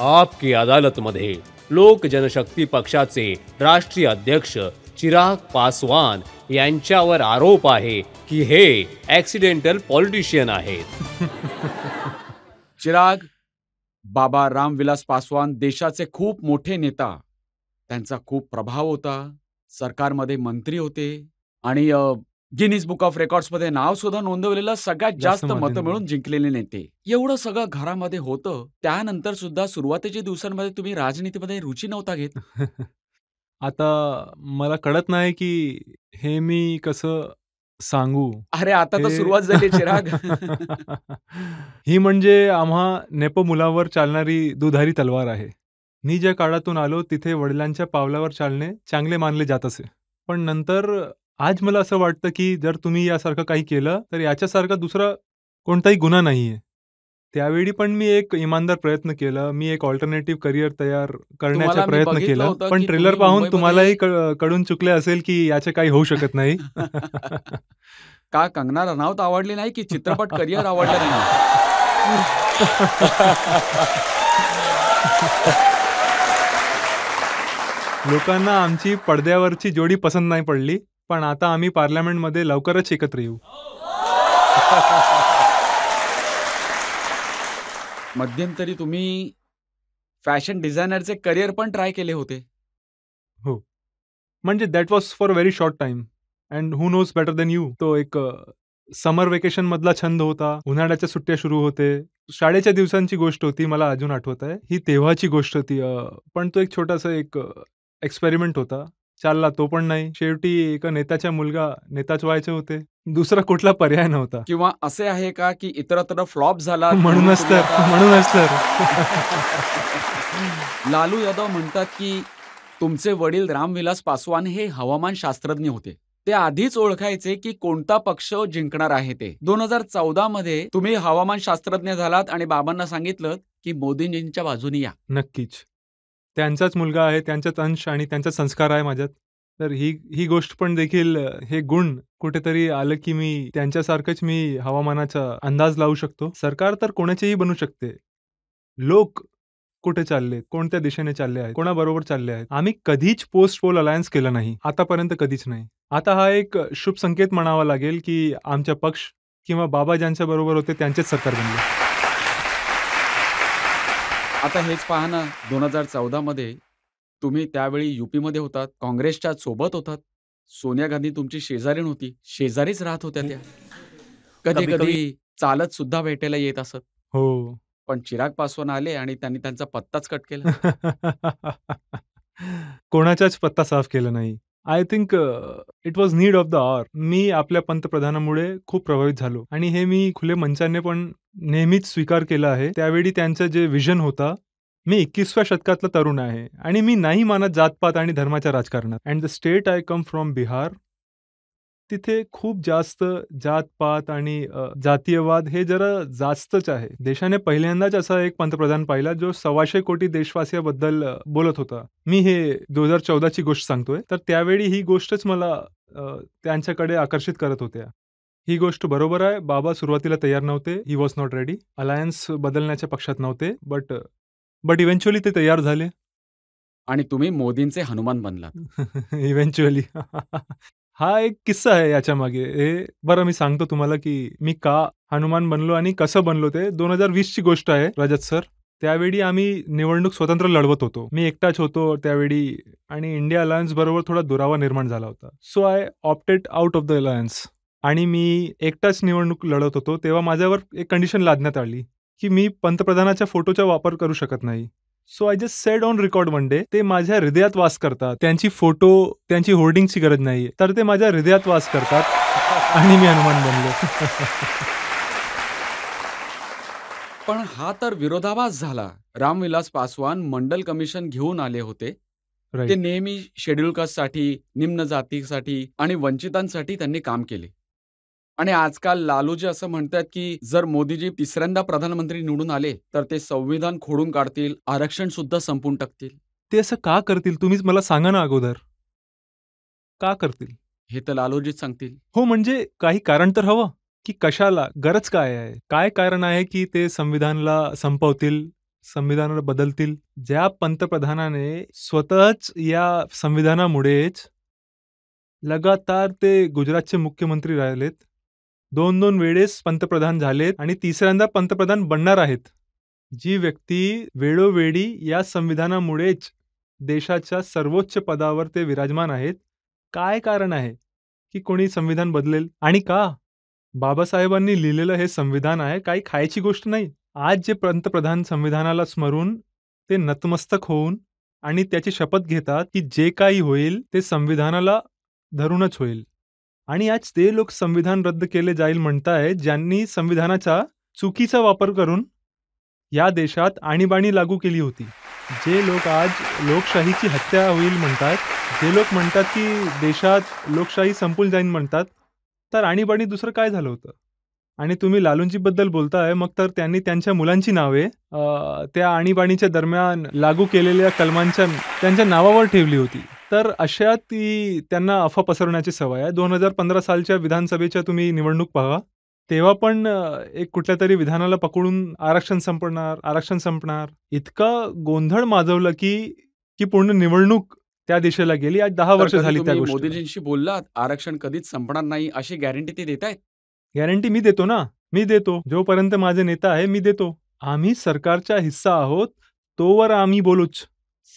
आपकी अदालतमध्ये लोक जनशक्ती पक्षाचे राष्ट्रीय अध्यक्ष चिराग पासवान यांच्यावर आरोप आहे की हे ॲक्सिडेंटल पॉलिटिशियन आहेत. चिराग, बाबा रामविलास पासवान देशाचे खूप मोठे नेता. त्यांचा खूप प्रभाव होता. सरकारमध्ये मंत्री होते आणि गिनीज बुक ऑफ रेकॉर्ड्समध्ये नाव सुद्धा नोंदवलेलं सगळ्यात जास्त मतं मिळून जिंकलेले नेते. एवढं सगळं घरामध्ये होतं, त्यानंतर सुद्धा सुरुवातीच्या दिवसांमध्ये तुम्ही राजनीतीमध्ये रुची नव्हता घेत. आता मला कळत नाही की हे मी कसं सांगू. अरे आता तर सुरुवात झाली चिराग. ही म्हणजे आम्हा नेप मुलावर चालणारी दुधारी तलवार आहे. मी ज्या काळातून आलो तिथे वडिलांच्या पावलावर चालणे चांगले मानले जात असे. पण नंतर आज मला असं वाटतं की जर तुम्ही यासारखं काही केलं तर याच्यासारखा दुसरा कोणताही गुन्हा नाहीये. त्यावेळी पण मी एक इमानदार प्रयत्न केला. मी एक अल्टरनेटिव्ह करिअर तयार करण्याचा तुम्हाला मी प्रयत्न बघितलं केला. होतं पण की ट्रेलर तुम्ही पाहून मुंबईमध्ये तुम्हालाही कळून चुकले असेल की याचे काही होऊ शकत नाही. का कंगना रनौत आवडली नाही की चित्रपट करिअर आवडलं नाही? लोकांना आमची पडद्यावरची जोडी पसंत नाही पडली. पण आता आम्ही पार्लमेंटमध्ये लवकरच एकत्र येऊ. मध्यंतरी तुम्ही फॅशन डिझायनरचे करिअर पण ट्राय केले होते. हो. म्हणजे that was for very short time and who knows better than you. तो एक समर वेकेशन मधला छंद होता. उन्हाळ्याच्या सुट्ट्या सुरू होते. शाळेच्या दिवसांची गोष्ट होती. मला अजून आठवत आहे. ही तेव्हाची गोष्ट होती. पण तो एक छोटासा एक एक्सपेरिमेंट होता. चालला तो पण नाही. शेवटी एका नेत्याचा मुलगा नेताच व्हायचे होते. दुसरा कुठला पर्याय नव्हता. किंवा असे आहे का की इतरत्र फ्लॉप झाला म्हणूनच तर. लालू यादव म्हणतात की तुमचे वडील रामविलास पासवान हे हवामान शास्त्रज्ञ होते. ते आधीच ओळखायचे की कोणता पक्ष जिंकणार आहे ते. 2014 मध्ये तुम्ही हवामान शास्त्रज्ञ झालात आणि बाबांना सांगितलं की मोदींजींच्या बाजूने या. नक्कीच. त्यांचाच मुलगा आहे, त्यांचाच अंश आणि त्यांचा संस्कार आहे माझ्यात. तर ही गोष्ट पण देखील हे गुण कुठेतरी आलं की मी त्यांच्यासारखंच मी हवामानाचा अंदाज लावू शकतो. सरकार तर कोणाचेही बनू शकते. लोक कुठे चाललेत, कोणत्या दिशेने चालले आहेत, कोणाबरोबर चालले आहेत. आम्ही कधीच पोस्ट पोल अलायन्स केलं नाही. आतापर्यंत कधीच नाही. आता हा एक शुभ संकेत म्हणावा लागेल की आमचा पक्ष किंवा बाबा ज्यांच्या बरोबर होते त्यांचेच सरकार बनले. आता हेच पहा ना, 2014 मध्ये तुम्ही त्यावेळी यूपीमध्ये होतात, काँग्रेसच्या सोबत होतात. सोनिया गांधी तुमची शेजारीण होती. शेजारीच राहत होत्या त्या. कधी-कधी चालत सुद्धा भेटायला येत असत. हो. पण चिराग पासवान आले आणि त्यांनी त्यांचा पत्ताच कट केला. कोणाचाच पत्ता साफ केला नाही. I think it was need of the hour. मी आपल्या पंतप्रधानामुळे खूप प्रभावित झालो आणि हे मी खुले मंचाने पण नेहमीच स्वीकार केला आहे. त्यावेळी त्यांचं जे विजन होता, मी 21व्या शतकातला तरुण आहे आणि मी नाही मानत जातपात आणि धर्माच्या राजकारणात. And the state I come from Bihar, तिथे खूप जास्त जातपात आणि जातीयवाद हे जरा जास्तच आहे. देशाने पहिल्यांदाच असा एक पंतप्रधान पाहिला जो 125 कोटी देशवासियाबद्दल बोलत होता. मी हे 2014ची गोष्ट सांगतोय. तर त्यावेळी ही गोष्टच मला त्यांच्याकडे आकर्षित करत होत्या. ही गोष्ट बरोबर आहे. बाबा सुरुवातीला तयार नव्हते. He was not ready. Alliance बदलण्याच्या पक्षात नव्हते. बट इव्हेंच्युअली ते तयार झाले. आणि तुम्ही मोदींचे हनुमान बनलात. इव्हेंच्युअली. हा एक किस्सा आहे याच्या मागे. बरं मी सांगतो तुम्हाला की मी का हनुमान बनलो आणि कसं बनलो ते. 2020ची गोष्ट आहे रजत सर. त्यावेळी आम्ही निवडणूक स्वतंत्र लढवत होतो. मी एकटाच होतो त्यावेळी आणि इंडिया अलायन्स बरोबर थोडा दुरावा निर्माण झाला होता. So I opted out of the alliance आणि मी एकटाच निवडणूक लढत होतो. तेव्हा माझ्यावर एक कंडिशन लादण्यात आली की मी पंतप्रधानाच्या फोटोचा वापर करू शकत नाही. So I just sed on record one day, ते माझ्या हृदयात वास करतात. त्यांची फोटो, त्यांची होर्डिंगची गरज नाही. तर ते माझ्या हृदयात वास करतात आणि मी हनुमान बनलो. पण हा तर विरोधाभास झाला. रामविलास पासवान मंडल कमिशन घेऊन आले होते. ते नेहमी शेड्यूल कास्टसाठी, निम्न जातीसाठी आणि वंचितांसाठी त्यांनी काम केले. आणि आजकाल लालूजी असं म्हणतात की जर मोदीजी तिसऱ्यांदा प्रधानमंत्री निवडून आले तर ते संविधान खोडून काढतील, आरक्षण सुद्धा संपवून टाकतील. ते असं का करतील तुम्हीच मला सांगा ना अगोदर. का करतील? हे तर लालूजीच सांगतील. हो, म्हणजे काही कारण तर हवं की कशाला, गरज काय आहे? काय कारण आहे की ते संविधानाला संपवतील, संविधानाला बदलतील. ज्या पंतप्रधानाने स्वतःच या संविधानामुळेच लगातार ते गुजरातचे मुख्यमंत्री राहिलेत. 2-2 वेळेस पंतप्रधान झालेत आणि तिसऱ्यांदा पंतप्रधान बनणार आहेत. जी व्यक्ती वेळोवेळी या संविधानामुळेच देशाच्या सर्वोच्च पदावर ते विराजमान आहेत. काय कारण आहे की कोणी संविधान बदलेल आणि का? बाबासाहेबांनी लिहिलेलं हे संविधान आहे, काही खायची गोष्ट नाही. आज जे पंतप्रधान संविधानाला स्मरून ते नतमस्तक होऊन आणि त्याची शपथ घेतात की जे काही होईल ते संविधानाला धरूनच होईल. आणि आज ते लोक संविधान रद्द केले जाईल म्हणतायत, ज्यांनी संविधानाचा चुकीचा वापर करून या देशात आणीबाणी लागू केली होती. जे लोक आज लोकशाहीची हत्या होईल म्हणतात, जे लोक म्हणतात की देशात लोकशाही संपून जाईल म्हणतात, तर आणीबाणी दुसरं काय झालं होतं? आणि तुम्ही लालूंजीबद्दल बोलताय, मग तर त्यांनी त्यांच्या मुलांची नावे त्या आणीबाणीच्या दरम्यान लागू केलेल्या कलमांच्या त्यांच्या नावावर ठेवली होती. तर अशा ती त्यांना अफवा पसरवण्याची सवय आहे. 2015 सालच्या विधानसभेच्या तुम्ही निवडणूक पहा. तेव्हा पण एक कुठल्यातरी विधानाला पकडून आरक्षण संपणार. इतका गोंधळ माजवलं की पूर्ण निवडणूक त्या दिशेला गेली. आज 10 वर्ष तर कधी झाली त्या तुम्ही गोष्टीला. मोदीजींशी बोललात, आरक्षण कधीच संपणार नाही अशी गॅरंटी ते देतायत? गॅरंटी मी देतो ना. मी देतो. जोपर्यंत माझे नेता आहे मी देतो. आम्ही सरकारचा हिस्सा आहोत, तोवर आम्ही बोलूच.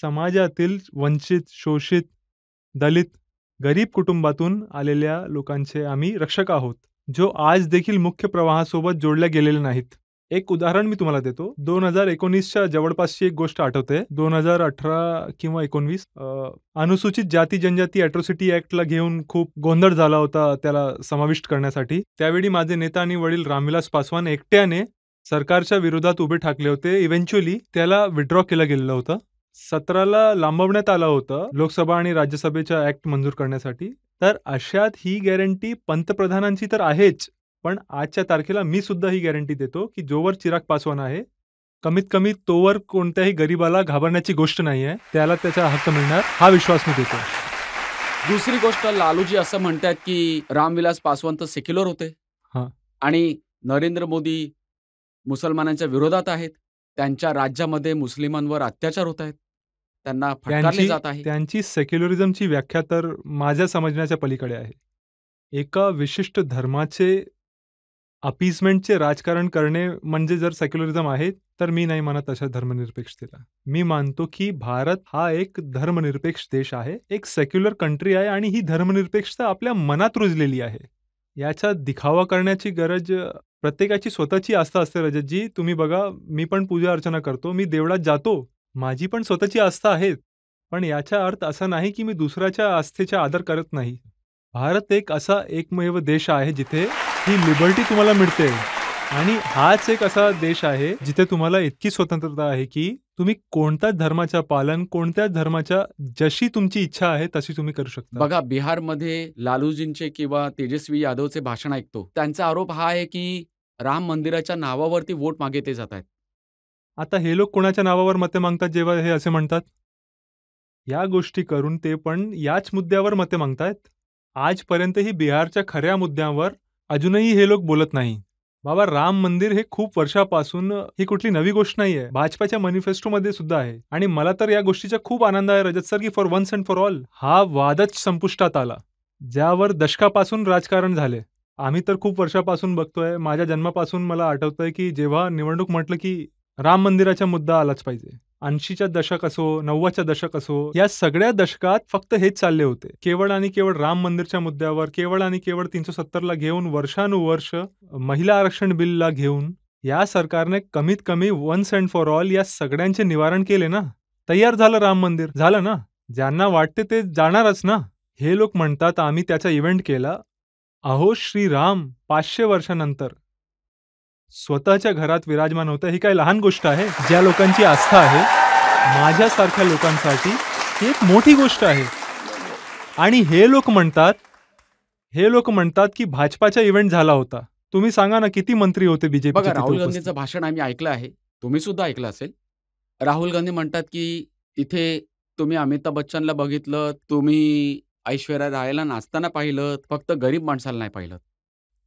समाजातील वंचित, शोषित, दलित, गरीब कुटुंबातून आलेल्या लोकांचे आम्ही रक्षक आहोत, जो आज देखील मुख्य प्रवाहासोबत जोडल्या गेलेले नाहीत. एक उदाहरण मी तुम्हाला देतो. 2019च्या जवळपासची एक गोष्ट आठवते. 2018 किंवा 19 अनुसूचित जाती जनजाती अॅट्रॉसिटी ॲक्टला घेऊन खूप गोंधळ झाला होता त्याला समाविष्ट करण्यासाठी. त्यावेळी माझे नेता आणि वडील रामविलास पासवान एकट्याने सरकारच्या विरोधात उभे ठाकले होते. इव्हेंच्युअली त्याला विथड्रॉ केलं गेलेलं होतं. 17ला लांबवण्यात आलं होतं लोकसभा आणि राज्यसभेच्या ॲक्ट मंजूर करण्यासाठी. तर अशात ही गॅरंटी पंतप्रधानांची तर आहेच, पण आजच्या तारखेला मी सुद्धा ही गॅरंटी देतो की जोवर चिराग पासवान आहे, कमीत कमी तोवर कोणत्याही गरीबाला घाबरण्याची गोष्ट नाही आहे. त्याला त्याचा हक्क मिळणार हा विश्वास मी देतो. दुसरी गोष्ट, लालूजी असं म्हणतात की रामविलास पासवान तर सेक्युलर होते हां. आणि नरेंद्र मोदी मुसलमानांच्या विरोधात आहेत. त्यांच्या राज्यामध्ये मुस्लिमांवर अत्याचार होत आहेत. त्यांना फटकारले जात आहे. त्यांची सेक्युलरिझमची व्याख्या तर माझ्या समजण्याच्या पलीकडे आहे. एका विशिष्ट धर्माचे अपीजमेंटचे राजकारण करणे म्हणजे जर सेक्युलरिझम आहे, तर मी नाही मानत अशा धर्मनिरपेक्षतेला. मी मानतो की भारत हा एक धर्मनिरपेक्ष देश आहे, एक सेक्युलर कंट्री आहे आणि ही धर्मनिरपेक्षता आपल्या मनात रुजलेली आहे. याचा दिखावा करण्याची गरज प्रत्येकाची स्वतःची आस्था असते रजतजी. तुम्ही बघा, मी पण पूजा अर्चना करतो, मी देवळात जातो, माझी पण स्वतःची आस्था आहे. पण याचा अर्थ असा नाही की मी दुसऱ्याच्या आस्थेचा आदर करत नाही. भारत एक असा एकमेव देश आहे जिथे ही लिबर्टी तुम्हाला मिळते आणि हाच एक असा देश आहे जिथे तुम्हाला इतकी स्वतंत्रता आहे की तुम्ही कोणत्याच धर्माच्या पालन, कोणत्याच धर्माच्या जशी तुमची इच्छा आहे तशी तुम्ही करू शकता. बघा, बिहारमध्ये लालूजींचे किंवा तेजस्वी यादवचे भाषण ऐकतो. त्यांचा आरोप हा आहे की राम मंदिराच्या नावावरती वोट मागितले जात आहेत. आता हे लोक कोणाच्या नावावर मते मागतात जेव्हा हे असे म्हणतात? या गोष्टी करून ते पण याच मुद्द्यावर मते मागतायत. आजपर्यंतही बिहारच्या खऱ्या मुद्द्यावर अजूनही हे लोक बोलत नाही. बाबा, राम मंदिर हे खूप वर्षापासून ही कुठली नवी गोष्ट नाहीये. भाजपाच्या मॅनिफेस्टोमध्ये सुद्धा आहे आणि मला तर या गोष्टीचा खूप आनंद आहे रजत सर की for once and for all हा वादच संपुष्टात आला, ज्यावर दशकापासून राजकारण झाले. आम्ही तर खूप वर्षापासून बघतोय. माझ्या जन्मापासून मला आठवतंय की जेव्हा निवडणूक म्हटलं की राम मंदिराचा मुद्दा आलाच पाहिजे. 80च्या दशक असो, 90च्या दशक असो, या सगळ्या दशकात फक्त हेच चालले होते. केवळ आणि केवळ राम मंदिरच्या मुद्द्यावर, केवळ आणि केवळ 370ला घेऊन, वर्षानुवर्ष महिला आरक्षण बिलला घेऊन या सरकारने कमीत कमी वन्स अँड फॉर ऑल या सगळ्यांचे निवारण केले ना. तयार झालं राम मंदिर, झालं ना. ज्यांना वाटते ते जाणारच ना. हे लोक म्हणतात आम्ही त्याचा इव्हेंट केला. अहो श्रीराम 500 वर्षानंतर स्वतःच्या घरात विराजमान होतं, ही काय लहान गोष्ट आहे? ज्या लोकांची आस्था आहे, माझ्यासारख्या लोकांसाठी ही एक मोठी गोष्ट आहे. आणि हे लोक म्हणतात की भाजपाचा इव्हेंट झाला होता. तुम्ही सांगा ना, किती मंत्री होते बीजेपीचे? बघा, राहुल गांधींचं भाषण आम्ही ऐकलं आहे, तुम्ही सुद्धा ऐकलं असेल. राहुल गांधी म्हणतात की तिथे तुम्ही अमिताभ बच्चनला बघितलं, तुम्ही ऐश्वर्या रायला नाचताना पाहिलं, फक्त गरीब माणसाला नाही पाहिलं.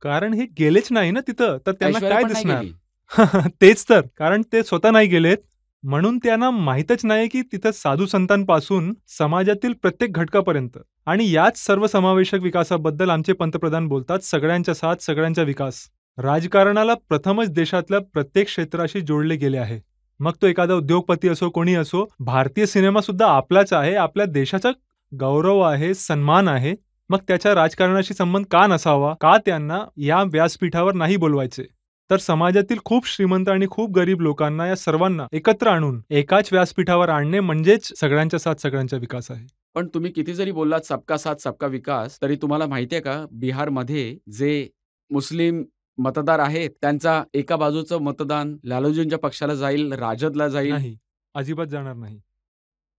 कारण हे गेलेच नाही ना तिथं, तर त्यांना ऐश्वर्या काय पण नाही दिसणार? गेली. तेच तर, कारण ते स्वतः नाही गेलेत. म्हणून त्यांना माहीतच नाही की तिथं साधू संतांपासून समाजातील प्रत्येक घटकापर्यंत आणि याच सर्वसमावेशक विकासाबद्दल आमचे पंतप्रधान बोलतात, सगळ्यांच्या साथ सगळ्यांचा विकास. राजकारणाला प्रथमच देशातल्या प्रत्येक क्षेत्राशी जोडले गेले आहे. मग तो एखादा उद्योगपती असो, कोणी असो. भारतीय सिनेमा सुद्धा आपलाच आहे, आपल्या देशाचा गौरव आहे, सन्मान आहे. मग त्याच्या राजकारणाशी संबंध का नसावा? का त्यांना या व्यासपीठावर नाही बोलवायचे? तर समाजातील खूप श्रीमंत आणि खूप गरीब लोकांना, या सर्वांना एकत्र आणून एकाच व्यासपीठावर आणणे म्हणजेच सगळ्यांच्या साथ सगळ्यांचा विकास आहे. पण तुम्ही किती जरी बोललात सबका साथ सबका विकास, तरी तुम्हाला माहिती आहे का, बिहारमध्ये जे मुस्लिम मतदार आहेत, त्यांचा एका बाजूचं मतदान लालूजींच्या पक्षाला जाईल, राजदला जाईल. नाही, अजिबात जाणार नाही.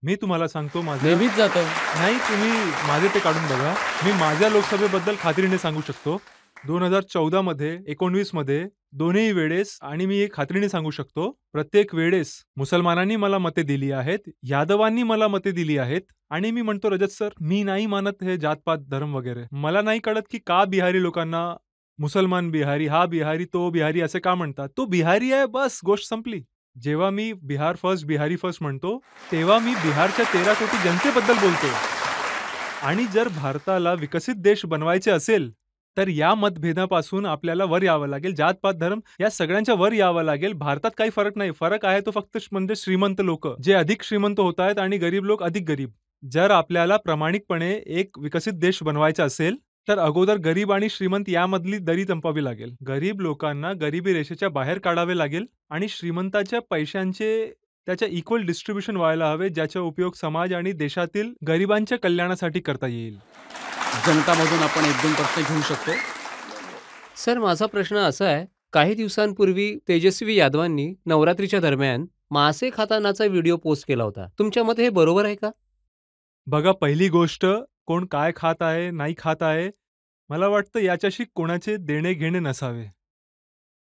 मी तुम्हाला सांगतो माझं नेहमीच जातं. नाही, तुम्ही माझे ते काढून बघा. मी माझ्या लोकसभेबद्दल खात्रीने सांगू शकतो. 2014 मध्ये, 19 मध्ये दोन्ही वेळेस, आणि मी हे खात्रीने सांगू शकतो, प्रत्येक वेळेस मुसलमानांनी मला मते दिली आहेत, यादवांनी मला मते दिली आहेत. आणि मी म्हणतो रजत सर, मी नाही मानत हे जातपात धर्म वगैरे. मला नाही कळत की का बिहारी लोकांना मुसलमान बिहारी, हा बिहारी, तो बिहारी असे का म्हणतात. तो बिहारी आहे, बस गोष्ट संपली. जेव्हा मी बिहार फर्स्ट, बिहारी फर्स्ट म्हणतो, तेव्हा मी बिहारच्या 13 कोटी जनतेबद्दल बोलतो. आणि जर भारताला विकसित देश बनवायचे असेल तर या मतभेदापासून आपल्याला वर यावं लागेल. जातपात धर्म या सगळ्यांच्या वर यावं लागेल. भारतात काही फरक नाही. फरक आहे तो फक्त म्हणजे श्रीमंत लोक जे अधिक श्रीमंत होत आहेत आणि गरीब लोक अधिक गरीब. जर आपल्याला प्रामाणिकपणे एक विकसित देश बनवायचा असेल तर अगोदर गरीब आणि श्रीमंत यामधली दरी संपवावी लागेल. गरीब लोकांना गरिबी रेषेच्या बाहेर काढावे लागेल आणि श्रीमंताच्या पैशांचे त्याच्या इक्वल डिस्ट्रीब्युशन व्हायला हवे, ज्याचा उपयोग समाज आणि देशातील गरिबांच्या कल्याणासाठी करता येईल. जनतामधून आपण 1-2 प्रश्न घेऊ शकतो. सर, माझा प्रश्न असा आहे, काही दिवसांपूर्वी तेजस्वी यादवांनी नवरात्रीच्या दरम्यान मासे खातानाचा व्हिडिओ पोस्ट केला होता. तुमच्या मते हे बरोबर आहे का? बघा, पहिली गोष्ट, कोण काय खात आहे, नाही खात आहे, मला वाटतं याच्याशी कोणाचे देणे घेणे नसावे.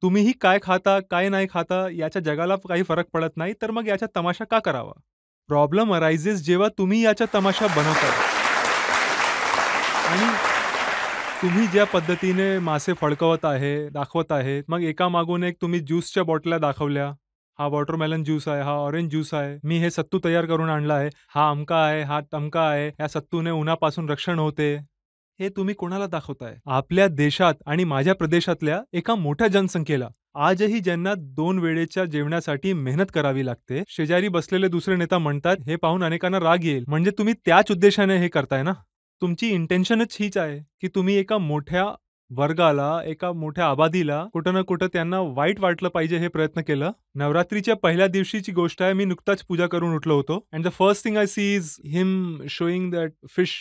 तुम्हीही काय खाता, काय नाही खाता, याच्या जगाला काही फरक पडत नाही, तर मग याचा तमाशा का करावा? प्रॉब्लेम अरायझेस जेव्हा तुम्ही याचा तमाशा बनवता आणि तुम्ही ज्या पद्धतीने मासे फडकवत आहे, दाखवत आहे, मग एकामागून एक तुम्ही ज्यूसच्या बॉटल्या दाखवल्या. हा वॉटरमेलन ज्यूस आहे, हा ऑरेंज ज्यूस आहे, मी हे सत्तू तयार करून आणला आहे, हा अमका आहे, हा तमका आहे, या सत्तूने उन्हापासून रक्षण होते. हे तुम्ही कोणाला दाखवताय? आपल्या देशात आणि माझ्या प्रदेशातल्या एका मोठ्या जनसंख्येला आजही ज्यांना 2 वेळेच्या जेवणासाठी मेहनत करावी लागते, शेजारी बसलेले दुसरे नेता म्हणतात, हे पाहून अनेकांना राग येईल. म्हणजे तुम्ही त्याच उद्देशाने हे करताय ना? तुमची इंटेन्शनच हीच आहे की तुम्ही एका मोठ्या वर्गाला, एका मोठ्या आबादीला कुठं ना कुठं त्यांना वाईट वाटलं पाहिजे हे प्रयत्न केलं. नवरात्रीच्या पहिल्या दिवशीची गोष्ट आहे. मी नुकताच पूजा करून उठलो होतो and the first thing I see is him showing that fish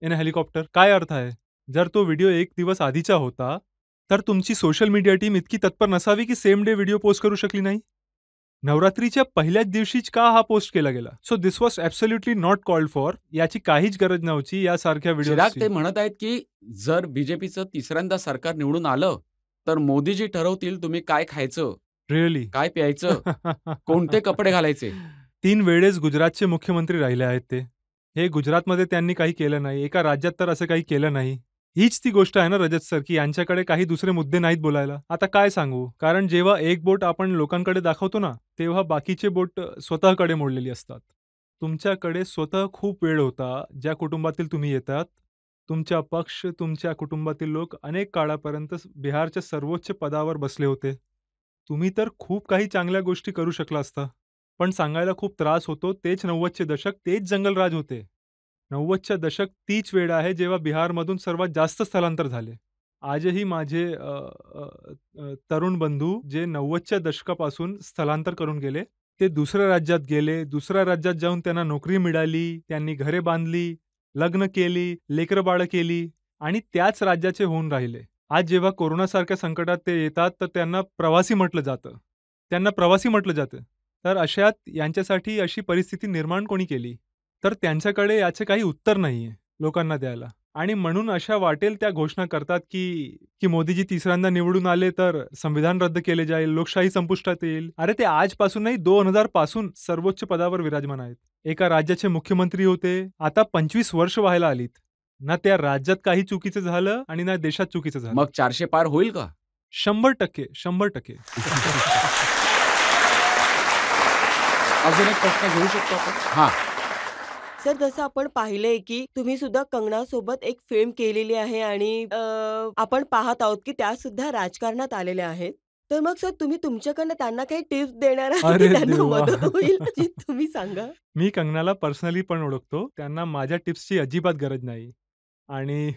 in a helicopter. काय अर्थ आहे? जर तो व्हिडिओ 1 दिवस आधीचा होता तर तुमची सोशल मीडिया टीम इतकी तत्पर नसावी की सेम डे व्हिडिओ पोस्ट करू शकली नाही? नवरात्रीच्या पहिल्याच दिवशीच का हा पोस्ट केला गेला? So this was absolutely not called for. याची काहीच गरज नव्हती यासारख्या चिराग, व्हिडिओची. ते म्हणत आहेत की जर बीजेपीचं तिसऱ्यांदा सरकार निवडून आलं तर मोदीजी ठरवतील तुम्ही काय खायचं, रिअली? काय प्यायचं, कोणते कपडे घालायचे. 3 वेळेस गुजरातचे मुख्यमंत्री राहिले आहेत ते. हे गुजरातमध्ये त्यांनी काही केलं नाही. एका राज्यात तर असं काही केलं नाही. हीच ती गोष्ट आहे ना रजत सर, की यांच्याकडे काही दुसरे मुद्दे नाहीत बोलायला. आता काय सांगू? कारण जेव्हा एक बोट आपण लोकांकडे दाखवतो ना, तेव्हा बाकीचे बोट स्वतःकडे मोडलेली असतात. तुमच्याकडे स्वतः खूप वेळ होता, ज्या कुटुंबातील तुम्ही येतात. तुमचा पक्ष, तुमच्या कुटुंबातील लोक अनेक काळापर्यंत बिहारच्या सर्वोच्च पदावर बसले होते. तुम्ही तर खूप काही चांगल्या गोष्टी करू शकला असता. पण सांगायला खूप त्रास होतो. तेच 90चे दशक, तेच जंगलराज होते. 90च्या दशक तीच वेळ आहे जेव्हा बिहारमधून सर्वात जास्त स्थलांतर झाले. आजही माझे तरुण बंधू जे 90च्या दशकापासून स्थलांतर करून गेले, ते दुसऱ्या राज्यात गेले. दुसऱ्या राज्यात जाऊन त्यांना नोकरी मिळाली, त्यांनी घरे बांधली, लग्न केली, लेकरं-बाळं केली आणि त्याच राज्याचे होऊन राहिले. आज जेव्हा कोरोनासारख्या संकटात ते येतात, तर त्यांना प्रवासी म्हटलं जातं. तर अशात यांच्यासाठी अशी परिस्थिती निर्माण कोणी केली? तर त्यांच्याकडे याचे काही उत्तर नाहीये लोकांना द्यायला. आणि म्हणून अशा वाटेल त्या घोषणा करतात की मोदीजी तिसऱ्यांदा निवडून आले तर संविधान रद्द केले जाईल, लोकशाही संपुष्टात येईल. अरे, ते आजपासून नाही, 2000 पासून सर्वोच्च पदावर विराजमान आहेत. एका राज्याचे मुख्यमंत्री होते. आता 25 वर्ष व्हायला आलीत. ना त्या राज्यात काही चुकीचं झालं आणि ना देशात चुकीचं झालं. मग 400 पार होईल का? 100%. अजून एक प्रश्न घेऊ शकतो आपण? हां. सर जसं आपण पाहिलंय की तुम्ही सुद्धा कंगनासोबत एक फिल्म केलेली आहे आणि आपण पाहत आहोत की त्या सुद्धा राजकारणात आलेल्या आहेत. तर मग सर तुम्ही तुमच्याकडनं त्यांना काही टिप्स देणार आहात की अरे त्यांना देवा! मदत होईल अशी तुम्ही सांगा? मी कंगनाला पर्सनली पण ओळखतो. त्यांना माझ्या टिप्सची अजिबात गरज नाही. आणि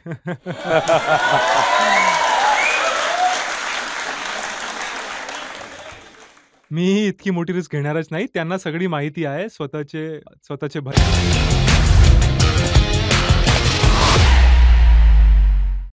मीही इतकी मोठी रिस्क घेणारच नाही. त्यांना सगळी माहिती आहे स्वतःचे भय